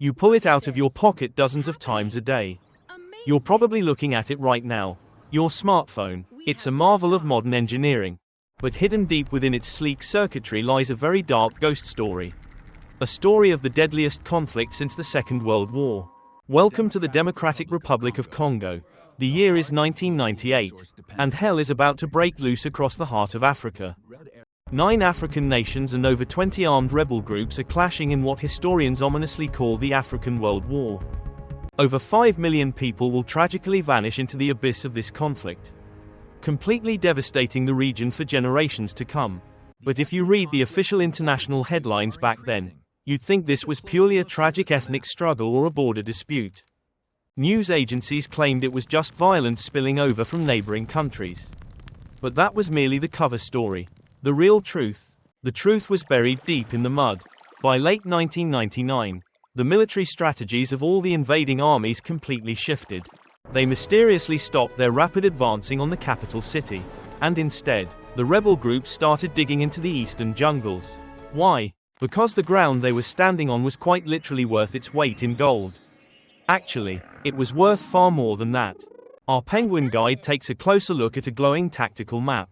You pull it out of your pocket dozens of times a day. You're probably looking at it right now. Your smartphone. It's a marvel of modern engineering. But hidden deep within its sleek circuitry lies a very dark ghost story. A story of the deadliest conflict since the Second World War. Welcome to the Democratic Republic of Congo. The year is 1998, and hell is about to break loose across the heart of Africa. 9 African nations and over 20 armed rebel groups are clashing in what historians ominously call the African World War. Over 5 million people will tragically vanish into the abyss of this conflict, completely devastating the region for generations to come. But if you read the official international headlines back then, you'd think this was purely a tragic ethnic struggle or a border dispute. News agencies claimed it was just violence spilling over from neighboring countries. But that was merely the cover story. The real truth. The truth was buried deep in the mud. By late 1999, the military strategies of all the invading armies completely shifted. They mysteriously stopped their rapid advancing on the capital city, and instead, the rebel groups started digging into the eastern jungles. Why? Because the ground they were standing on was quite literally worth its weight in gold. Actually, it was worth far more than that. Our Penguin Guide takes a closer look at a glowing tactical map.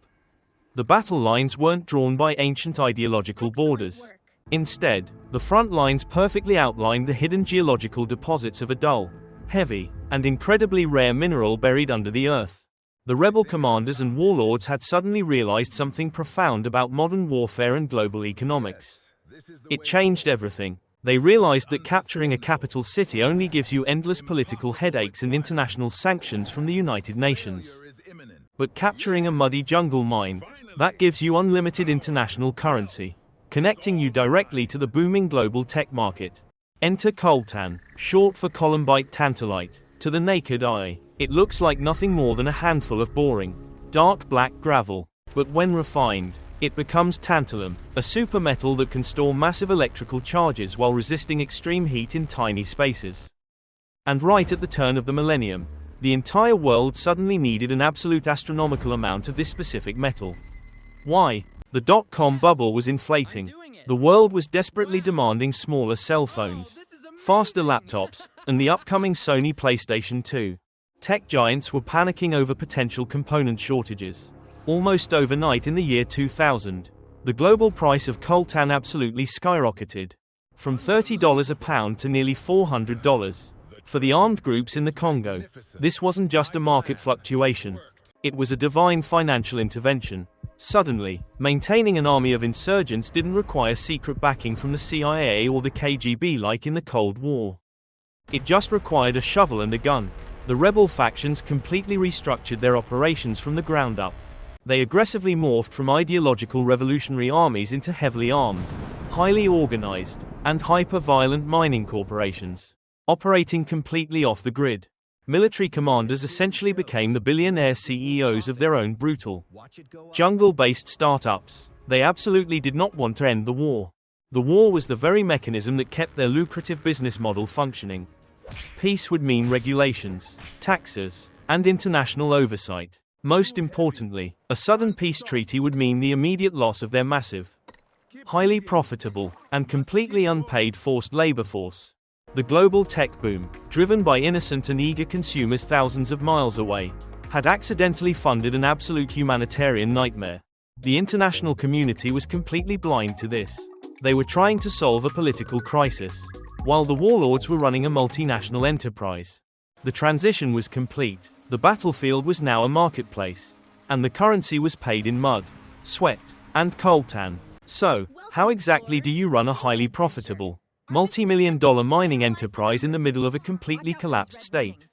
The battle lines weren't drawn by ancient ideological borders. Instead, the front lines perfectly outlined the hidden geological deposits of a dull, heavy, and incredibly rare mineral buried under the earth. The rebel commanders and warlords had suddenly realized something profound about modern warfare and global economics. It changed everything. They realized that capturing a capital city only gives you endless political headaches and international sanctions from the United Nations. But capturing a muddy jungle mine, that gives you unlimited international currency, connecting you directly to the booming global tech market. Enter Coltan, short for columbite tantalite. To the naked eye, it looks like nothing more than a handful of boring, dark black gravel. But when refined, it becomes tantalum, a super metal that can store massive electrical charges while resisting extreme heat in tiny spaces. And right at the turn of the millennium, the entire world suddenly needed an absolute astronomical amount of this specific metal. Why? The dot-com bubble was inflating. The world was desperately demanding smaller cell phones, faster laptops, and the upcoming Sony PlayStation 2. Tech giants were panicking over potential component shortages. Almost overnight in the year 2000, the global price of coltan absolutely skyrocketed, from $30 a pound to nearly $400. For the armed groups in the Congo, this wasn't just a market fluctuation. It was a divine financial intervention. Suddenly, maintaining an army of insurgents didn't require secret backing from the CIA or the KGB like in the Cold War. It just required a shovel and a gun. The rebel factions completely restructured their operations from the ground up. They aggressively morphed from ideological revolutionary armies into heavily armed, highly organized, and hyper-violent mining corporations, operating completely off the grid. Military commanders essentially became the billionaire CEOs of their own brutal, jungle-based startups. They absolutely did not want to end the war. The war was the very mechanism that kept their lucrative business model functioning. Peace would mean regulations, taxes, and international oversight. Most importantly, a sudden peace treaty would mean the immediate loss of their massive, highly profitable, and completely unpaid forced labor force. The global tech boom, driven by innocent and eager consumers thousands of miles away, had accidentally funded an absolute humanitarian nightmare. The international community was completely blind to this. They were trying to solve a political crisis, while the warlords were running a multinational enterprise. The transition was complete. The battlefield was now a marketplace, and the currency was paid in mud, sweat, and coltan. So, how exactly do you run a highly profitable, multi-million-dollar mining enterprise in the middle of a completely collapsed state?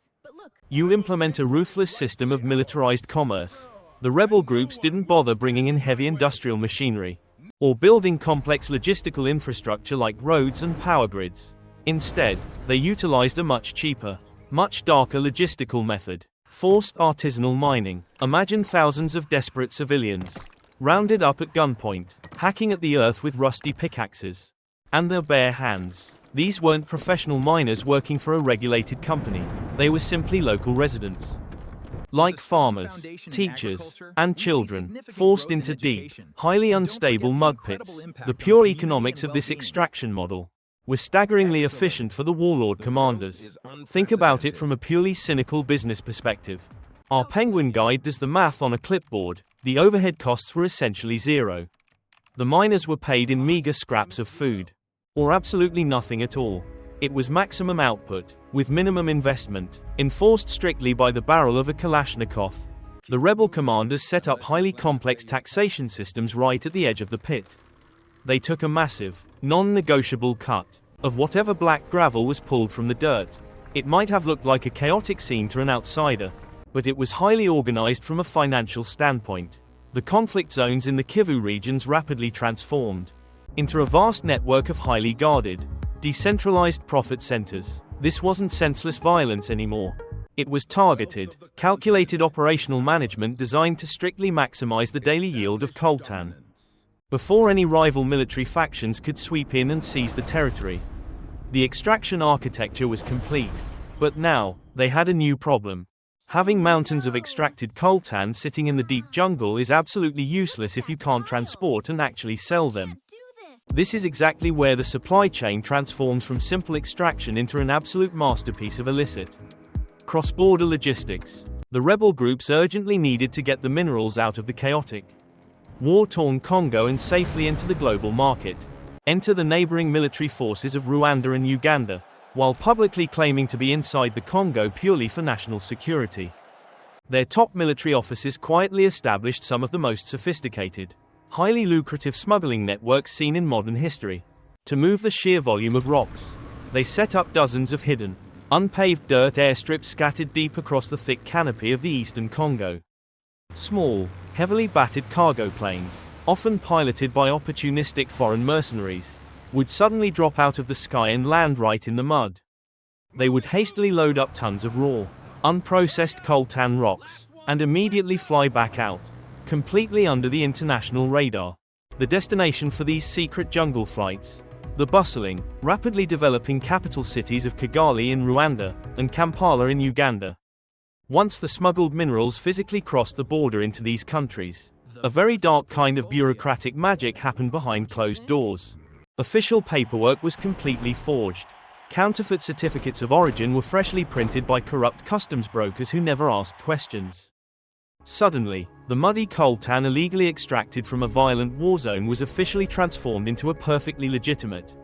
You implement a ruthless system of militarized commerce. The rebel groups didn't bother bringing in heavy industrial machinery, or building complex logistical infrastructure like roads and power grids. Instead, they utilized a much cheaper, much darker logistical method. Forced artisanal mining. Imagine thousands of desperate civilians, rounded up at gunpoint, hacking at the earth with rusty pickaxes and their bare hands. These weren't professional miners working for a regulated company. They were simply local residents, like farmers, teachers, and children, forced into deep, highly unstable mud pits. The pure economics of this extraction model. were staggeringly efficient for the warlord commanders. Think about it from a purely cynical business perspective. Our Penguin Guide does the math on a clipboard. The overhead costs were essentially zero. The miners were paid in meager scraps of food, or absolutely nothing at all. It was maximum output, with minimum investment, enforced strictly by the barrel of a Kalashnikov. The rebel commanders set up highly complex taxation systems right at the edge of the pit. They took a massive, non-negotiable cut of whatever black gravel was pulled from the dirt. It might have looked like a chaotic scene to an outsider, but it was highly organized from a financial standpoint. The conflict zones in the Kivu regions rapidly transformed into a vast network of highly guarded, decentralized profit centers. This wasn't senseless violence anymore. It was targeted, calculated operational management designed to strictly maximize the daily yield of coltan. Before any rival military factions could sweep in and seize the territory, the extraction architecture was complete. But now, they had a new problem. Having mountains of extracted coltan sitting in the deep jungle is absolutely useless if you can't transport and actually sell them. This is exactly where the supply chain transforms from simple extraction into an absolute masterpiece of illicit cross-border logistics. The rebel groups urgently needed to get the minerals out of the chaotic, war-torn Congo and safely into the global market. Enter the neighboring military forces of Rwanda and Uganda, while publicly claiming to be inside the Congo purely for national security. Their top military officers quietly established some of the most sophisticated, highly lucrative smuggling networks seen in modern history. To move the sheer volume of rocks, they set up dozens of hidden, unpaved dirt airstrips scattered deep across the thick canopy of the eastern Congo. Small, heavily battered cargo planes, often piloted by opportunistic foreign mercenaries, would suddenly drop out of the sky and land right in the mud. They would hastily load up tons of raw, unprocessed coltan rocks, and immediately fly back out, completely under the international radar. The destination for these secret jungle flights: the bustling, rapidly developing capital cities of Kigali in Rwanda and Kampala in Uganda. Once the smuggled minerals physically crossed the border into these countries, a very dark kind of bureaucratic magic happened behind closed doors. Official paperwork was completely forged. Counterfeit certificates of origin were freshly printed by corrupt customs brokers who never asked questions. Suddenly, the muddy coltan illegally extracted from a violent war zone was officially transformed into a perfectly legitimate,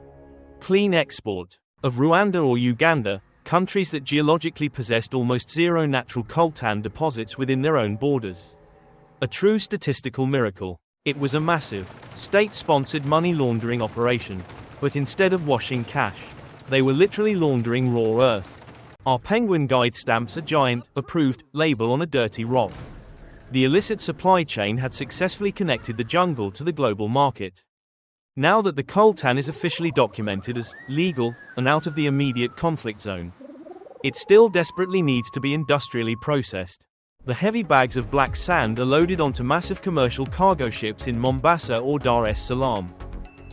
clean export of Rwanda or Uganda, countries that geologically possessed almost zero natural coltan deposits within their own borders. A true statistical miracle. It was a massive, state-sponsored money laundering operation, but instead of washing cash, they were literally laundering raw earth. Our Penguin Guide stamps a giant, approved, label on a dirty rock. The illicit supply chain had successfully connected the jungle to the global market. Now that the coltan is officially documented as legal and out of the immediate conflict zone, it still desperately needs to be industrially processed. The heavy bags of black sand are loaded onto massive commercial cargo ships in Mombasa or Dar es Salaam,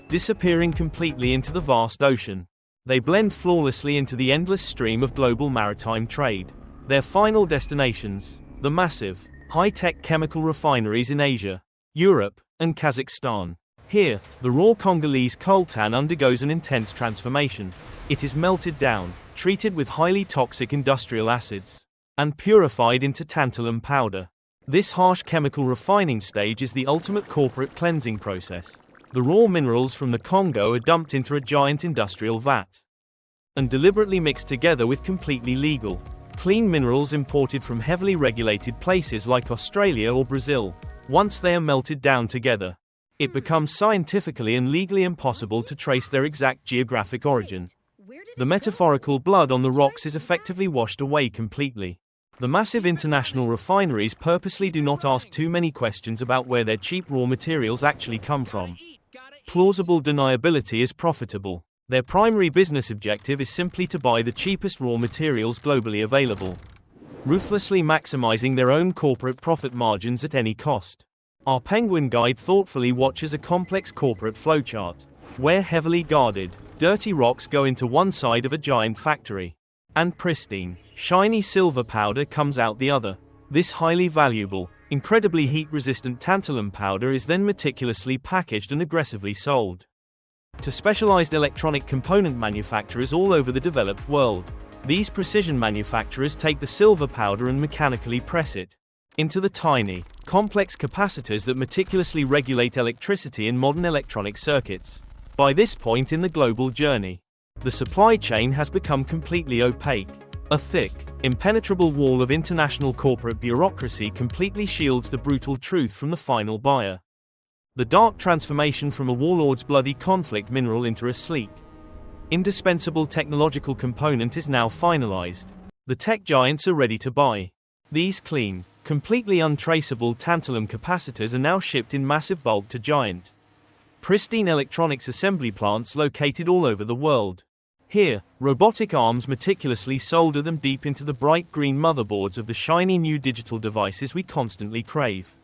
disappearing completely into the vast ocean. They blend flawlessly into the endless stream of global maritime trade. Their final destinations: the massive, high-tech chemical refineries in Asia, Europe, and Kazakhstan. Here, the raw Congolese coltan undergoes an intense transformation. It is melted down, treated with highly toxic industrial acids, and purified into tantalum powder. This harsh chemical refining stage is the ultimate corporate cleansing process. The raw minerals from the Congo are dumped into a giant industrial vat, and deliberately mixed together with completely legal, clean minerals imported from heavily regulated places like Australia or Brazil. Once they are melted down together, it becomes scientifically and legally impossible to trace their exact geographic origin. The metaphorical blood on the rocks is effectively washed away completely. The massive international refineries purposely do not ask too many questions about where their cheap raw materials actually come from. Plausible deniability is profitable. Their primary business objective is simply to buy the cheapest raw materials globally available, ruthlessly maximizing their own corporate profit margins at any cost. Our Penguin Guide thoughtfully watches a complex corporate flowchart, where heavily guarded, dirty rocks go into one side of a giant factory, and pristine, shiny silver powder comes out the other. This highly valuable, incredibly heat-resistant tantalum powder is then meticulously packaged and aggressively sold. to specialized electronic component manufacturers all over the developed world. These precision manufacturers take the silver powder and mechanically press it into the tiny, complex capacitors that meticulously regulate electricity in modern electronic circuits. By this point in the global journey, the supply chain has become completely opaque. A thick, impenetrable wall of international corporate bureaucracy completely shields the brutal truth from the final buyer. The dark transformation from a warlord's bloody conflict mineral into a sleek, indispensable technological component is now finalized. The tech giants are ready to buy. These clean, completely untraceable tantalum capacitors are now shipped in massive bulk to giant, pristine electronics assembly plants located all over the world. Here, robotic arms meticulously solder them deep into the bright green motherboards of the shiny new digital devices we constantly crave.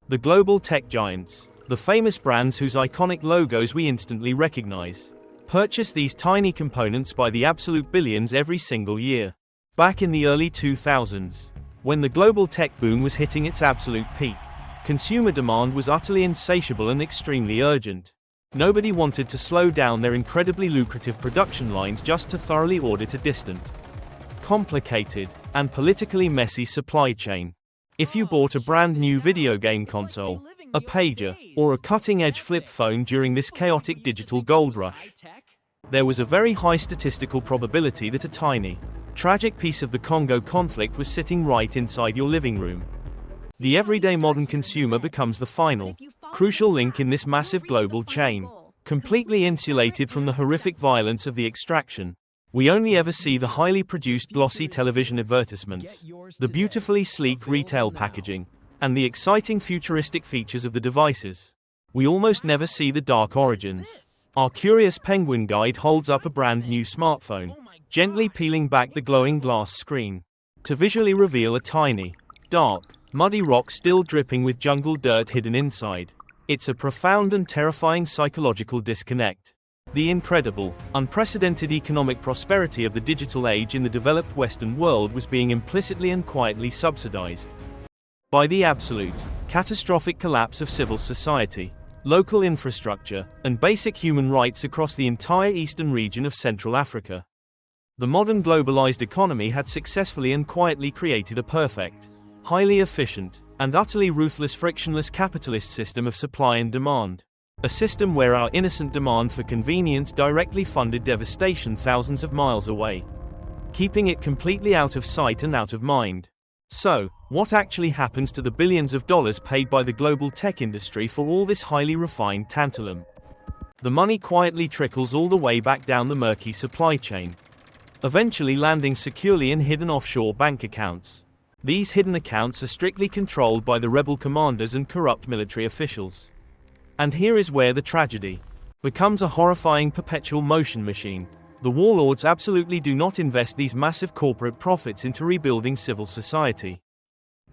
The global tech giants, the famous brands whose iconic logos we instantly recognize, purchase these tiny components by the absolute billions every single year. Back in the early 2000s, when the global tech boom was hitting its absolute peak, consumer demand was utterly insatiable and extremely urgent. Nobody wanted to slow down their incredibly lucrative production lines just to thoroughly audit a distant, complicated, and politically messy supply chain. If you bought a brand new video game console, a pager, or a cutting-edge flip phone during this chaotic digital gold rush, there was a very high statistical probability that a tiny, tragic piece of the Congo conflict was sitting right inside your living room. The everyday modern consumer becomes the final, crucial link in this massive global chain. Completely insulated from the horrific violence of the extraction, we only ever see the highly produced glossy television advertisements, the beautifully sleek retail packaging, and the exciting futuristic features of the devices. We almost never see the dark origins. Our curious penguin guide holds up a brand new smartphone, gently peeling back the glowing glass screen, to visually reveal a tiny, dark, muddy rock still dripping with jungle dirt hidden inside. It's a profound and terrifying psychological disconnect. The incredible, unprecedented economic prosperity of the digital age in the developed Western world was being implicitly and quietly subsidized by the absolute, catastrophic collapse of civil society, local infrastructure, and basic human rights across the entire eastern region of Central Africa. The modern globalized economy had successfully and quietly created a perfect, highly efficient, and utterly ruthless frictionless capitalist system of supply and demand. A system where our innocent demand for convenience directly funded devastation thousands of miles away, keeping it completely out of sight and out of mind. So, what actually happens to the billions of dollars paid by the global tech industry for all this highly refined tantalum? The money quietly trickles all the way back down the murky supply chain, eventually landing securely in hidden offshore bank accounts. These hidden accounts are strictly controlled by the rebel commanders and corrupt military officials. And here is where the tragedy becomes a horrifying perpetual motion machine. The warlords absolutely do not invest these massive corporate profits into rebuilding civil society.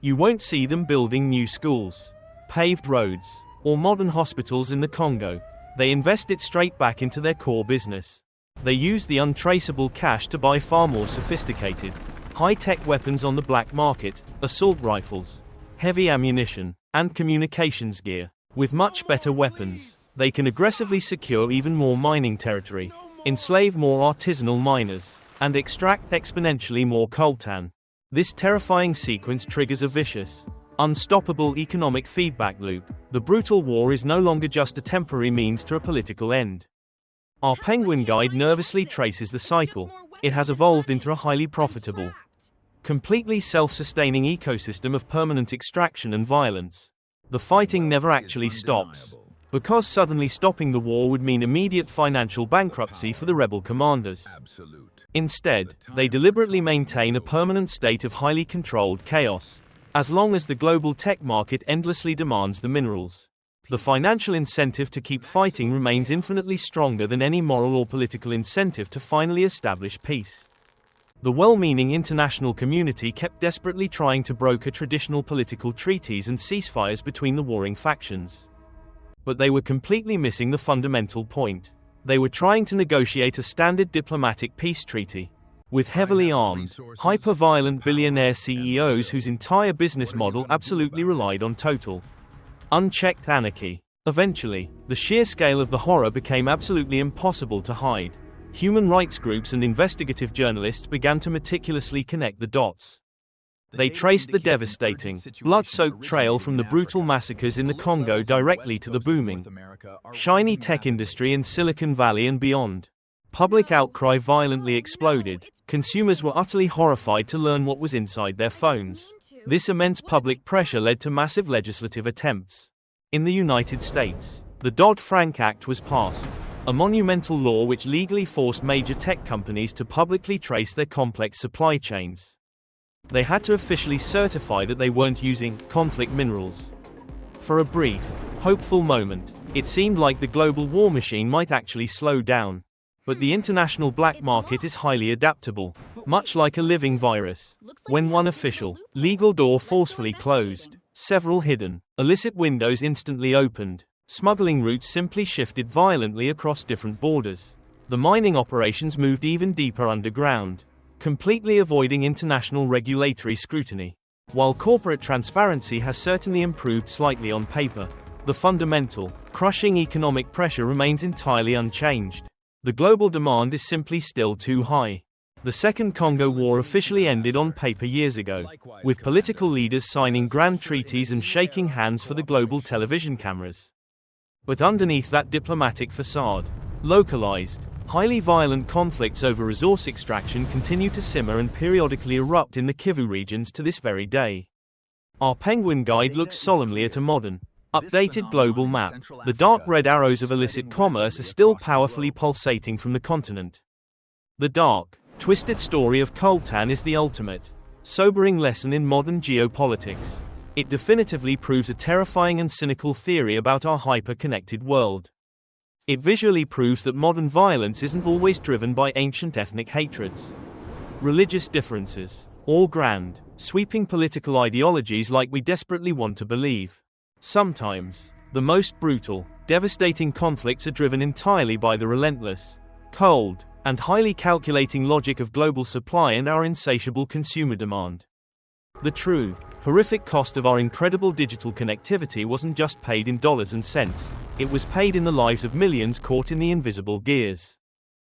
You won't see them building new schools, paved roads, or modern hospitals in the Congo. They invest it straight back into their core business. They use the untraceable cash to buy far more sophisticated, high-tech weapons on the black market, assault rifles, heavy ammunition, and communications gear. With much better weapons, they can aggressively secure even more mining territory, enslave more artisanal miners, and extract exponentially more coltan. This terrifying sequence triggers a vicious, unstoppable economic feedback loop. The brutal war is no longer just a temporary means to a political end. Our penguin guide nervously traces the cycle. It has evolved into a highly profitable, completely self-sustaining ecosystem of permanent extraction and violence. The fighting never actually stops, because suddenly stopping the war would mean immediate financial bankruptcy for the rebel commanders. Instead, they deliberately maintain a permanent state of highly controlled chaos, as long as the global tech market endlessly demands the minerals. The financial incentive to keep fighting remains infinitely stronger than any moral or political incentive to finally establish peace. The well-meaning international community kept desperately trying to broker traditional political treaties and ceasefires between the warring factions. But they were completely missing the fundamental point. They were trying to negotiate a standard diplomatic peace treaty with heavily armed, hyper-violent billionaire CEOs whose entire business model absolutely relied on total, unchecked anarchy. Eventually, the sheer scale of the horror became absolutely impossible to hide. Human rights groups and investigative journalists began to meticulously connect the dots. They traced the devastating, blood-soaked trail from the brutal massacres in the Congo directly to the booming, shiny tech industry in Silicon Valley and beyond. Public outcry violently exploded. Consumers were utterly horrified to learn what was inside their phones. This immense public pressure led to massive legislative attempts. In the United States, the Dodd-Frank Act was passed, a monumental law which legally forced major tech companies to publicly trace their complex supply chains. They had to officially certify that they weren't using conflict minerals. For a brief, hopeful moment, it seemed like the global war machine might actually slow down. But the international black market is highly adaptable, much like a living virus. When one official, legal door forcefully closed, several hidden, illicit windows instantly opened. Smuggling routes simply shifted violently across different borders. The mining operations moved even deeper underground, completely avoiding international regulatory scrutiny. While corporate transparency has certainly improved slightly on paper, the fundamental, crushing economic pressure remains entirely unchanged. The global demand is simply still too high. The Second Congo War officially ended on paper years ago, with political leaders signing grand treaties and shaking hands for the global television cameras. But underneath that diplomatic facade, localized, highly violent conflicts over resource extraction continue to simmer and periodically erupt in the Kivu regions to this very day. Our penguin guide looks solemnly at a modern, updated global map. The dark red arrows of illicit commerce are still powerfully pulsating from the continent. The dark, twisted story of Coltan is the ultimate, sobering lesson in modern geopolitics. It definitively proves a terrifying and cynical theory about our hyper-connected world. It visually proves that modern violence isn't always driven by ancient ethnic hatreds, religious differences, or grand, sweeping political ideologies like we desperately want to believe. Sometimes, the most brutal, devastating conflicts are driven entirely by the relentless, cold, and highly calculating logic of global supply and our insatiable consumer demand. The true, horrific cost of our incredible digital connectivity wasn't just paid in dollars and cents, it was paid in the lives of millions caught in the invisible gears.